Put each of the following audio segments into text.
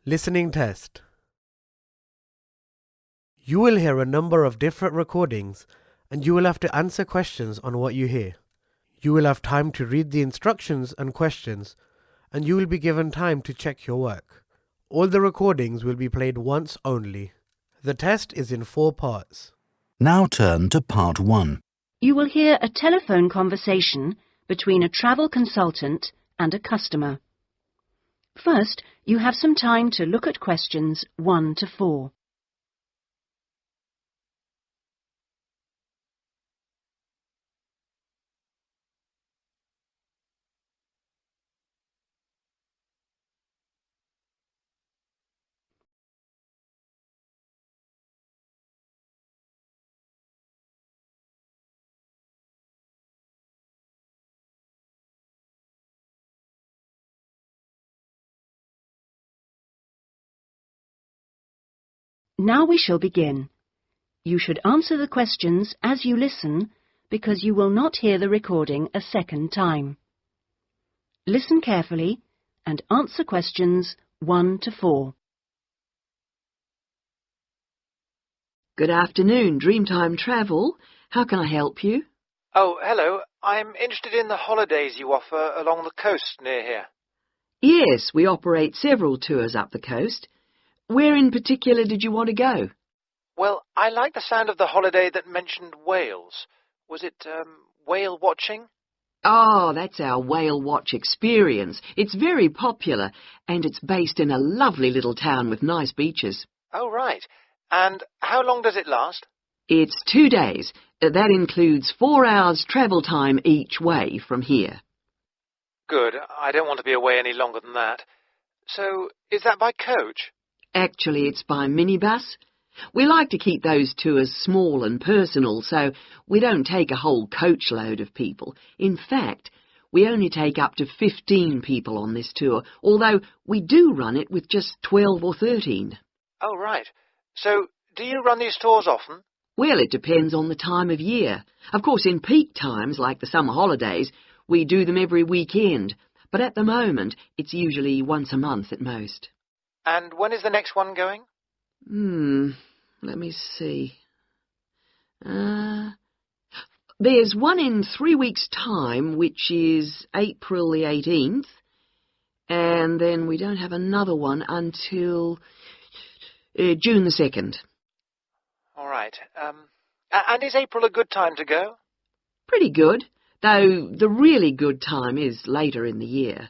Listening test. You will hear a number of different recordings and you will have to answer questions on what you hear. You will have time to read the instructions and questions and you will be given time to check your work. All the recordings will be played once only. The test is in 4 parts. Now turn to part 1. You will hear a telephone conversation between a travel consultant and a customer. First, you have some time to look at questions 1 to 4. Now we shall begin. You should answer the questions as you listen because you will not hear the recording a second time. Listen carefully and answer questions 1 to 4. Good afternoon, Dreamtime Travel. How can I help you? Oh, hello. I'm interested in the holidays you offer along the coast near here. Yes, we operate several tours up the coast. Where in particular did you want to go? Well, I like the sound of the holiday that mentioned whales. Was it whale watching? Oh, that's our whale watch experience. It's very popular and it's based in a lovely little town with nice beaches. Oh, right. And how long does it last? It's 2 days. That includes 4 hours travel time each way from here. Good. I don't want to be away any longer than that. So, is that by coach? Actually, it's by minibus. We like to keep those tours small and personal, so we don't take a whole coachload of people. In fact, we only take up to 15 people on this tour, although we do run it with just 12 or 13. Oh, right. So, do you run these tours often? Well, it depends on the time of year. Of course, in peak times, like the summer holidays, we do them every weekend, but at the moment, it's usually once a month at most. And when is the next one going? Let me see. There's one in 3 weeks' time, which is April the 18th, and then we don't have another one until June the 2nd. All right. And is April a good time to go? Pretty good, though the really good time is later in the year.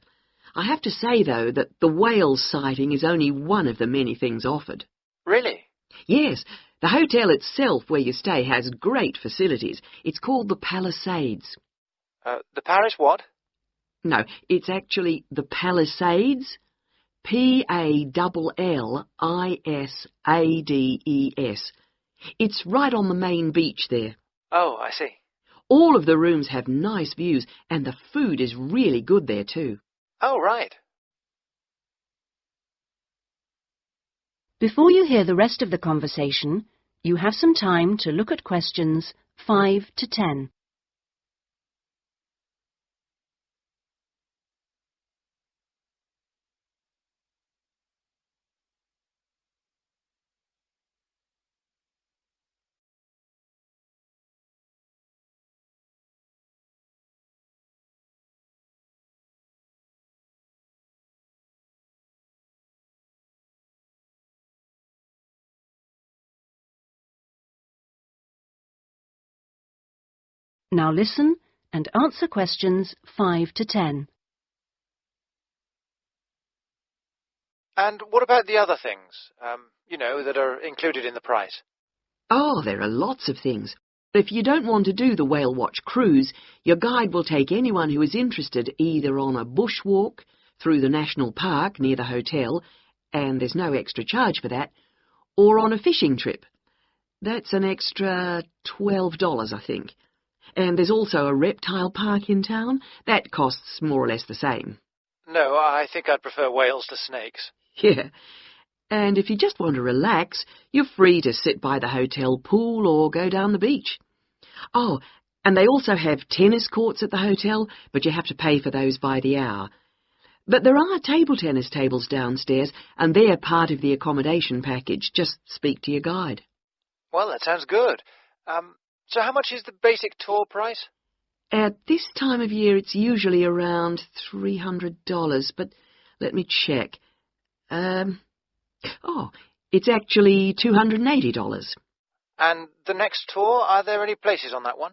I have to say, though, that the whale sighting is only one of the many things offered. Really? Yes, the hotel itself where you stay has great facilities. It's called the Palisades. The Paris what? No, it's actually the Palisades. Pallissades. It's right on the main beach there. Oh, I see. All of the rooms have nice views, and the food is really good there too. Oh, right. Before you hear the rest of the conversation, you have some time to look at questions 5 to 10. Now listen and answer questions 5 to 10. And what about the other things, that are included in the price? Oh, there are lots of things. If you don't want to do the whale watch cruise, your guide will take anyone who is interested either on a bushwalk through the national park near the hotel, and there's no extra charge for that, or on a fishing trip. That's an extra $12, I think. And there's also a reptile park in town. That costs more or less the same. No, I think I'd prefer whales to snakes. Yeah. And if you just want to relax, you're free to sit by the hotel pool or go down the beach. Oh, and they also have tennis courts at the hotel, but you have to pay for those by the hour. But there are table tennis tables downstairs, and they're part of the accommodation package. Just speak to your guide. Well, that sounds good. So how much is the basic tour price? At this time of year, it's usually around $300, but let me check. It's actually $280. And the next tour, are there any places on that one?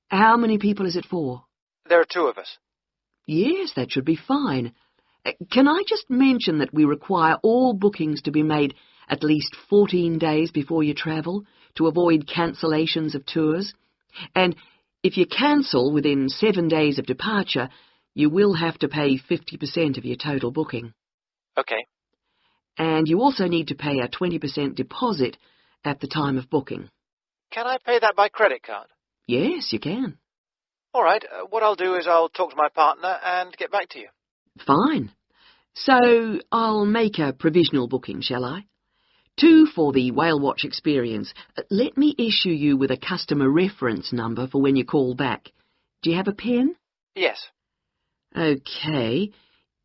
How many people is it for? There are 2 of us. Yes, that should be fine. Can I just mention that we require all bookings to be made at least 14 days before you travel to avoid cancellations of tours? And if you cancel within 7 days of departure, you will have to pay 50% of your total booking. Okay. And you also need to pay a 20% deposit at the time of booking. Can I pay that by credit card? Yes, you can. All right. What I'll do is I'll talk to my partner and get back to you. Fine. So I'll make a provisional booking, shall I? 2 for the whale watch experience. Let me issue you with a customer reference number for when you call back. Do you have a pen? Yes. Okay.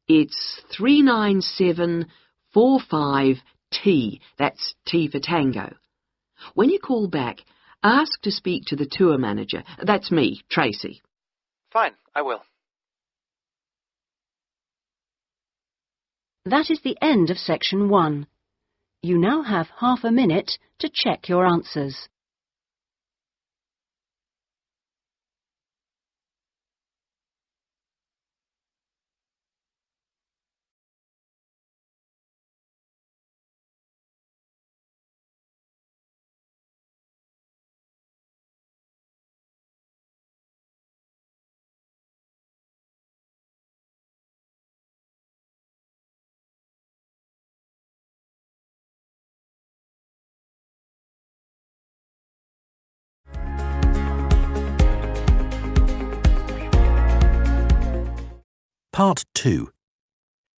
It's 39745T. That's T for Tango. When you call back, ask to speak to the tour manager. That's me, Tracy. Fine, I will. That is the end of section 1. You now have half a minute to check your answers. Part 2.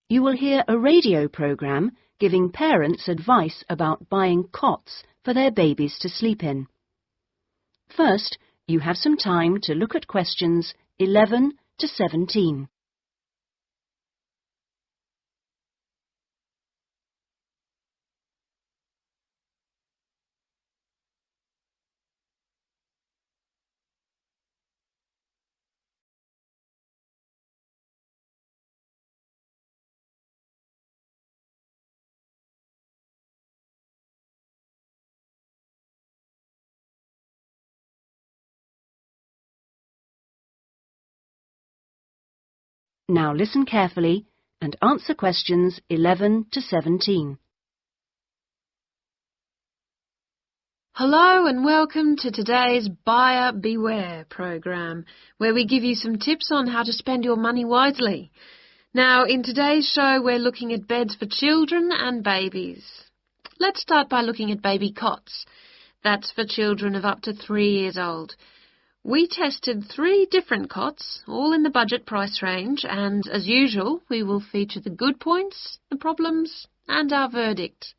You will hear a radio program giving parents advice about buying cots for their babies to sleep in. First, you have some time to look at questions 11 to 17. Now listen carefully and answer questions 11 to 17. Hello and welcome to today's Buyer Beware program, where we give you some tips on how to spend your money wisely. Now, in today's show, we're looking at beds for children and babies. Let's start by looking at baby cots. That's for children of up to 3 years old. We tested 3 different cots, all in the budget price range, and as usual, we will feature the good points, the problems, and our verdict.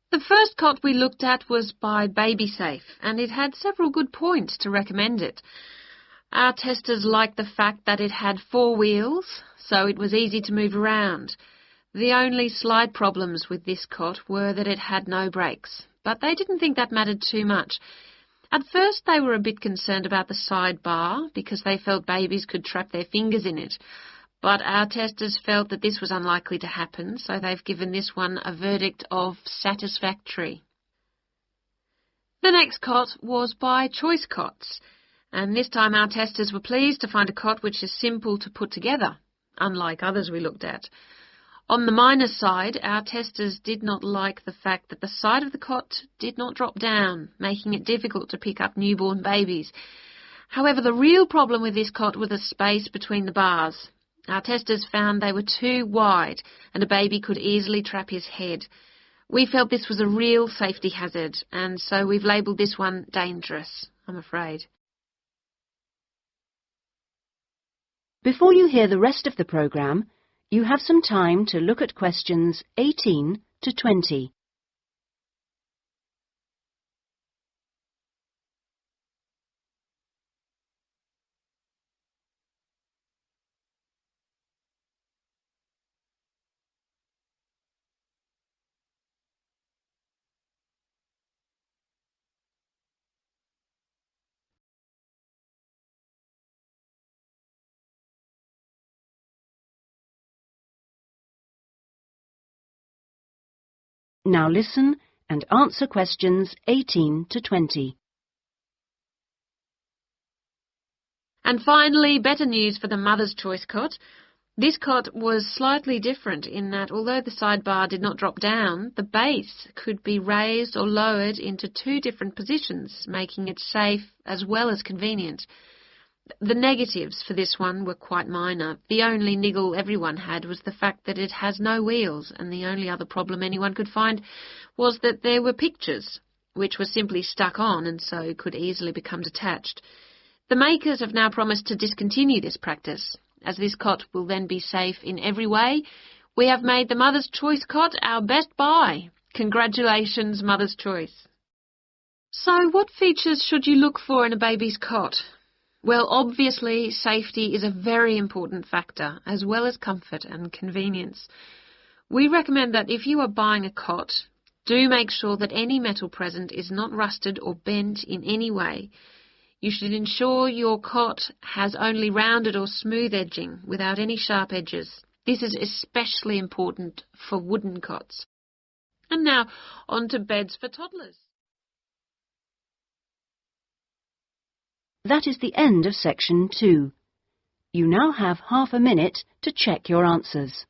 The first cot we looked at was by BabySafe, and it had several good points to recommend it. Our testers liked the fact that it had 4 wheels, so it was easy to move around. The only slight problems with this cot were that it had no brakes, but they didn't think that mattered too much. At first they were a bit concerned about the side bar because they felt babies could trap their fingers in it. But our testers felt that this was unlikely to happen, so they've given this one a verdict of satisfactory. The next cot was by Choice Cots, and this time our testers were pleased to find a cot which is simple to put together, unlike others we looked at. On the minus side, our testers did not like the fact that the side of the cot did not drop down, making it difficult to pick up newborn babies. However, the real problem with this cot was the space between the bars. Our testers found they were too wide and a baby could easily trap his head. We felt this was a real safety hazard, and so we've labelled this one dangerous, I'm afraid. Before you hear the rest of the programme, you have some time to look at questions 18 to 20. Now listen and answer questions 18 to 20. And finally, better news for the Mother's Choice cot. This cot was slightly different in that although the sidebar did not drop down, the base could be raised or lowered into 2 different positions, making it safe as well as convenient. The negatives for this one were quite minor. The only niggle everyone had was the fact that it has no wheels, and the only other problem anyone could find was that there were pictures, which were simply stuck on and so could easily become detached. The makers have now promised to discontinue this practice. As this cot will then be safe in every way, we have made the Mother's Choice cot our best buy. Congratulations, Mother's Choice. So what features should you look for in a baby's cot? Well, obviously, safety is a very important factor, as well as comfort and convenience. We recommend that if you are buying a cot, do make sure that any metal present is not rusted or bent in any way. You should ensure your cot has only rounded or smooth edging without any sharp edges. This is especially important for wooden cots. And now, on to beds for toddlers. That is the end of section 2. You now have half a minute to check your answers.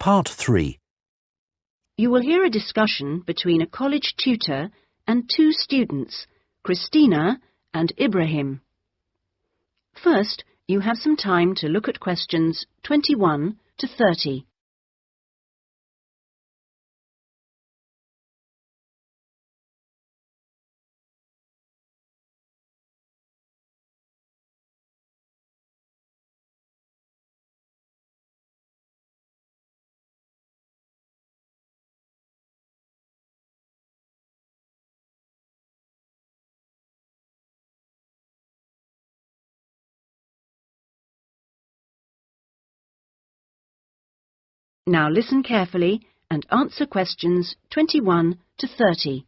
Part 3. You will hear a discussion between a college tutor and 2 students, Christina and Ibrahim. First, you have some time to look at questions 21 to 30. Now listen carefully and answer questions 21 to 30.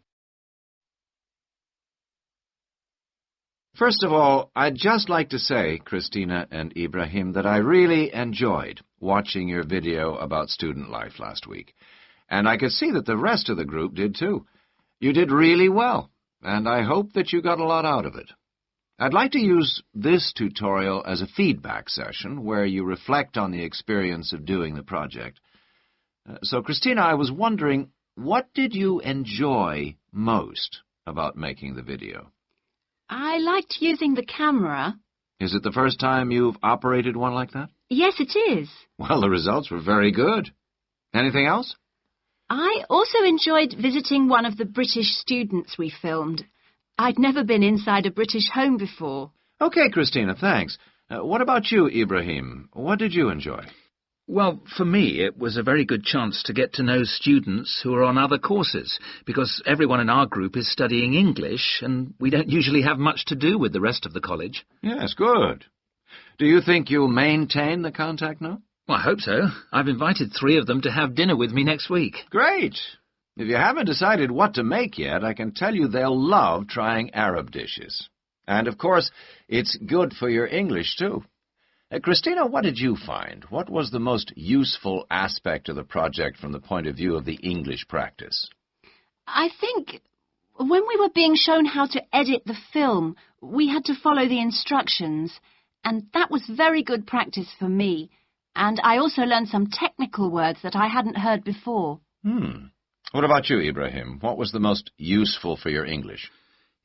First of all, I'd just like to say, Christina and Ibrahim, that I really enjoyed watching your video about student life last week. And I could see that the rest of the group did too. You did really well, and I hope that you got a lot out of it. I'd like to use this tutorial as a feedback session where you reflect on the experience of doing the project. So, Christina, I was wondering, what did you enjoy most about making the video? I liked using the camera. Is it the first time you've operated one like that? Yes, it is. Well, the results were very good. Anything else? I also enjoyed visiting one of the British students we filmed. I'd never been inside a British home before. Okay, Christina, thanks. What about you, Ibrahim? What did you enjoy? Well, for me, it was a very good chance to get to know students who are on other courses, because everyone in our group is studying English, and we don't usually have much to do with the rest of the college. Yes, good. Do you think you'll maintain the contact now? Well, I hope so. I've invited 3 of them to have dinner with me next week. Great. If you haven't decided what to make yet, I can tell you they'll love trying Arab dishes. And, of course, it's good for your English, too. Christina, what did you find? What was the most useful aspect of the project from the point of view of the English practice? I think when we were being shown how to edit the film, we had to follow the instructions, and that was very good practice for me. And I also learned some technical words that I hadn't heard before. What about you, Ibrahim? What was the most useful for your English?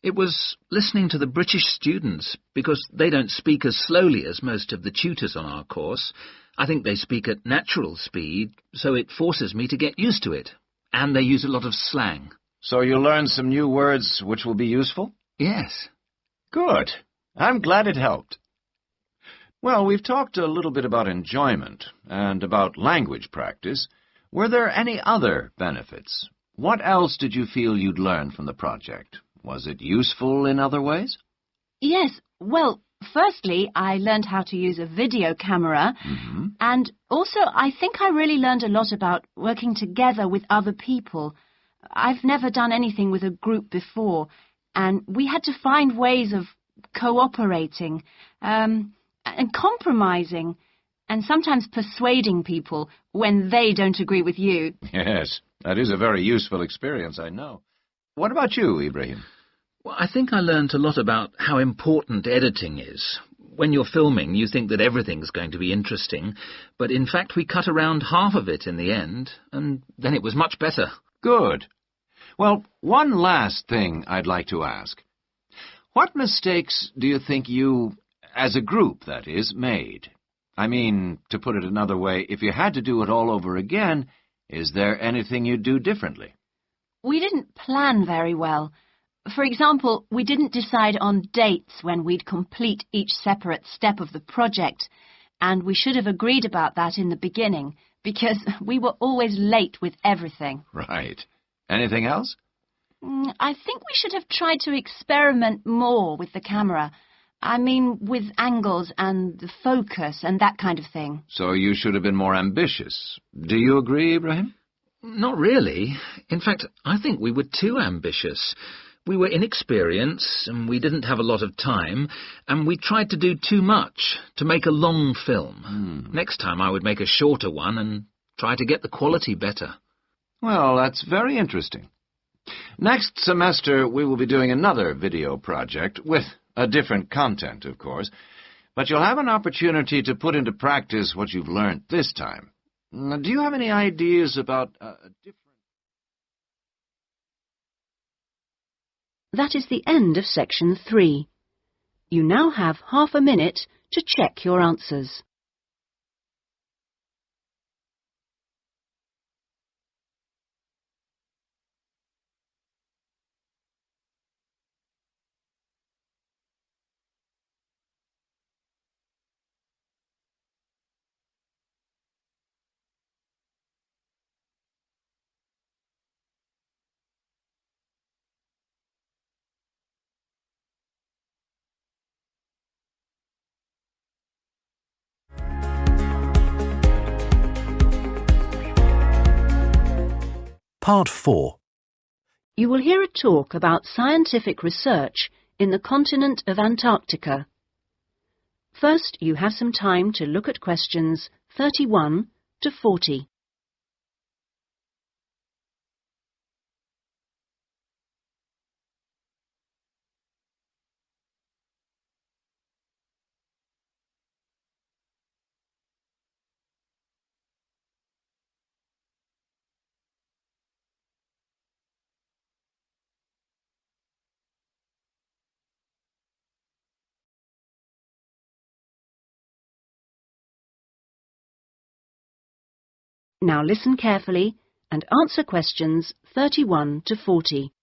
It was listening to the British students, because they don't speak as slowly as most of the tutors on our course. I think they speak at natural speed, so it forces me to get used to it. And they use a lot of slang. So you learned some new words which will be useful? Yes. Good. I'm glad it helped. Well, we've talked a little bit about enjoyment and about language practice. Were there any other benefits? What else did you feel you'd learned from the project? Was it useful in other ways? Yes, well, firstly, I learned how to use a video camera, and also I think I really learned a lot about working together with other people. I've never done anything with a group before, and we had to find ways of cooperating, and compromising, and sometimes persuading people when they don't agree with you. Yes, that is a very useful experience, I know. What about you, Ibrahim? Well, I think I learnt a lot about how important editing is. When you're filming, you think that everything's going to be interesting, but in fact we cut around half of it in the end, and then it was much better. Good. Well, one last thing I'd like to ask. What mistakes do you think you, as a group, that is, made? I mean, to put it another way, if you had to do it all over again, is there anything you'd do differently? We didn't plan very well. For example, we didn't decide on dates when we'd complete each separate step of the project, and we should have agreed about that in the beginning, because we were always late with everything. Right. Anything else? I think we should have tried to experiment more with the camera. I mean, with angles and the focus and that kind of thing. So you should have been more ambitious. Do you agree, Ibrahim? Not really. In fact, I think we were too ambitious. We were inexperienced, and we didn't have a lot of time, and we tried to do too much, to make a long film. Next time I would make a shorter one and try to get the quality better. Well, that's very interesting. Next semester, we will be doing another video project, with a different content, of course, but you'll have an opportunity to put into practice what you've learned this time. Do you have any ideas about a different... That is the end of section 3. You now have half a minute to check your answers. Part 4. You will hear a talk about scientific research in the continent of Antarctica. First, you have some time to look at questions 31 to 40. Now listen carefully and answer questions 31 to 40.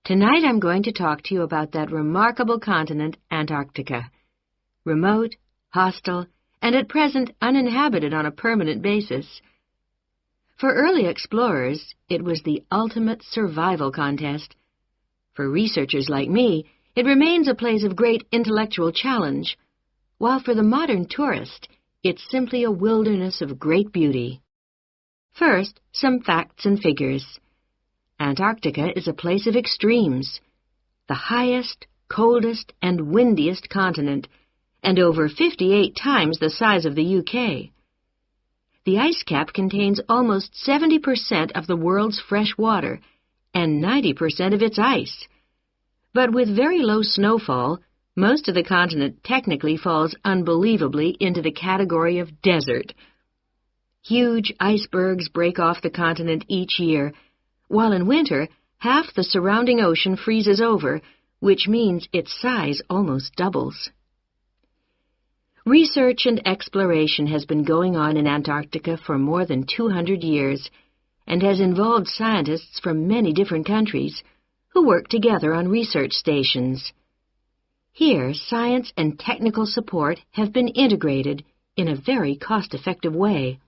Tonight I'm going to talk to you about that remarkable continent, Antarctica. Remote, hostile, and at present uninhabited on a permanent basis. For early explorers, it was the ultimate survival contest. For researchers like me, it remains a place of great intellectual challenge, while for the modern tourist, it's simply a wilderness of great beauty. First, some facts and figures. Antarctica is a place of extremes, the highest, coldest, and windiest continent, and over 58 times the size of the UK. The ice cap contains almost 70% of the world's fresh water and 90% of its ice. But with very low snowfall, most of the continent technically falls unbelievably into the category of desert. Huge icebergs break off the continent each year, while in winter, half the surrounding ocean freezes over, which means its size almost doubles. Research and exploration has been going on in Antarctica for more than 200 years, and has involved scientists from many different countries who work together on research stations. Here, science and technical support have been integrated in a very cost-effective way.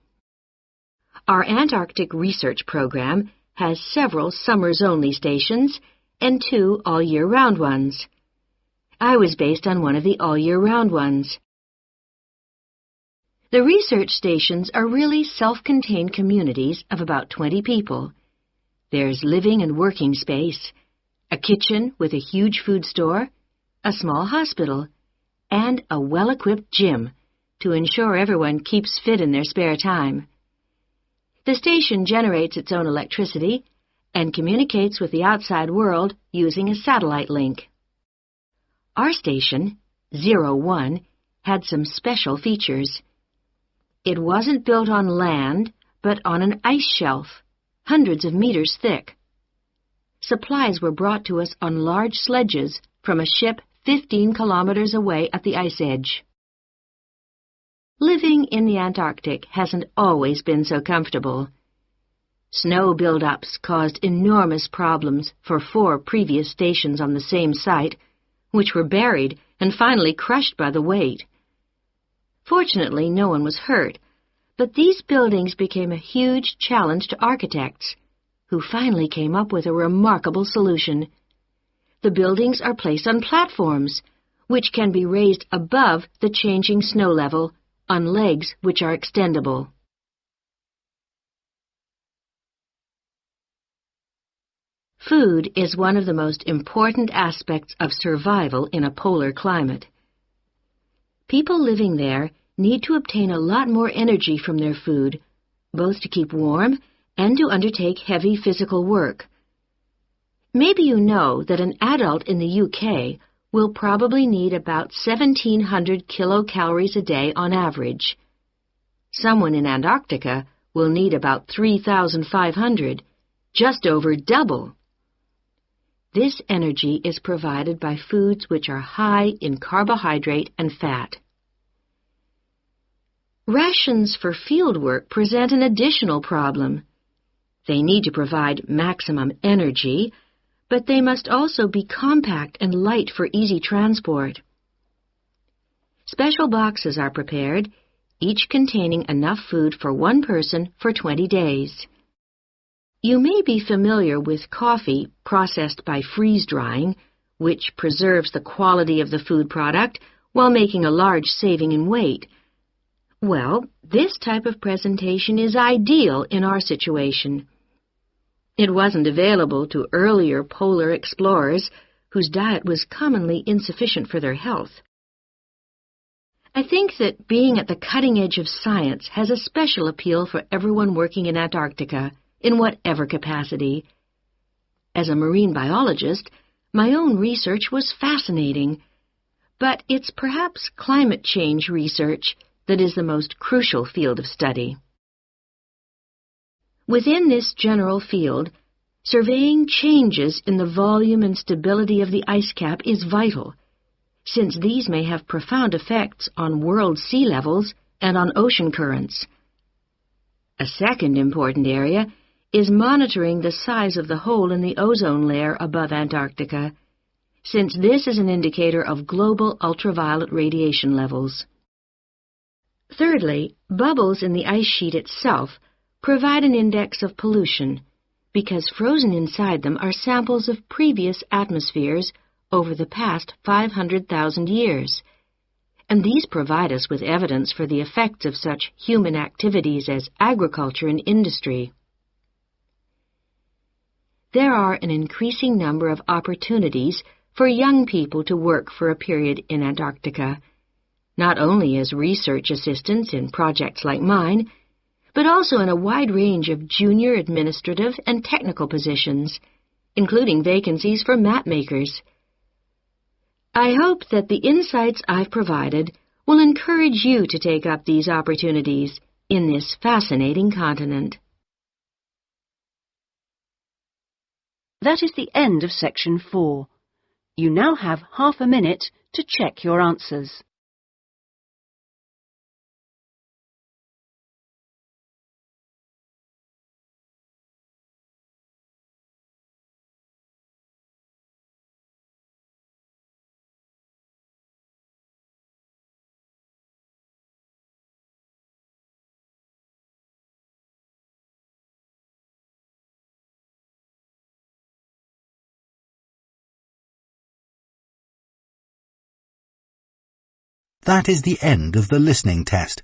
Our Antarctic research program has several summers-only stations and 2 all-year-round ones. I was based on one of the all-year-round ones. The research stations are really self-contained communities of about 20 people. There's living and working space, a kitchen with a huge food store, a small hospital, and a well-equipped gym to ensure everyone keeps fit in their spare time. The station generates its own electricity and communicates with the outside world using a satellite link. Our station, 01, had some special features. It wasn't built on land, but on an ice shelf, hundreds of meters thick. Supplies were brought to us on large sledges from a ship 15 kilometers away at the ice edge. Living in the Antarctic hasn't always been so comfortable. Snow buildups caused enormous problems for 4 previous stations on the same site, which were buried and finally crushed by the weight. Fortunately, no one was hurt, but these buildings became a huge challenge to architects, who finally came up with a remarkable solution. The buildings are placed on platforms, which can be raised above the changing snow level on legs which are extendable. Food is one of the most important aspects of survival in a polar climate. People living there need to obtain a lot more energy from their food, both to keep warm and to undertake heavy physical work. Maybe you know that an adult in the UK will probably need about 1,700 kilocalories a day on average. Someone in Antarctica will need about 3,500, just over double. This energy is provided by foods which are high in carbohydrate and fat. Rations for field work present an additional problem. They need to provide maximum energy, but they must also be compact and light for easy transport. Special boxes are prepared, each containing enough food for one person for 20 days. You may be familiar with coffee processed by freeze-drying, which preserves the quality of the food product while making a large saving in weight. Well, this type of presentation is ideal in our situation. It wasn't available to earlier polar explorers whose diet was commonly insufficient for their health. I think that being at the cutting edge of science has a special appeal for everyone working in Antarctica, in whatever capacity. As a marine biologist, my own research was fascinating, but it's perhaps climate change research that is the most crucial field of study. Within this general field, surveying changes in the volume and stability of the ice cap is vital, since these may have profound effects on world sea levels and on ocean currents. A second important area is monitoring the size of the hole in the ozone layer above Antarctica, since this is an indicator of global ultraviolet radiation levels. Thirdly, bubbles in the ice sheet itself provide an index of pollution, because frozen inside them are samples of previous atmospheres over the past 500,000 years, and these provide us with evidence for the effects of such human activities as agriculture and industry. There are an increasing number of opportunities for young people to work for a period in Antarctica, not only as research assistants in projects like mine, but also in a wide range of junior administrative and technical positions, including vacancies for map makers. I hope that the insights I've provided will encourage you to take up these opportunities in this fascinating continent. That is the end of section 4. You now have half a minute to check your answers. That is the end of the listening test.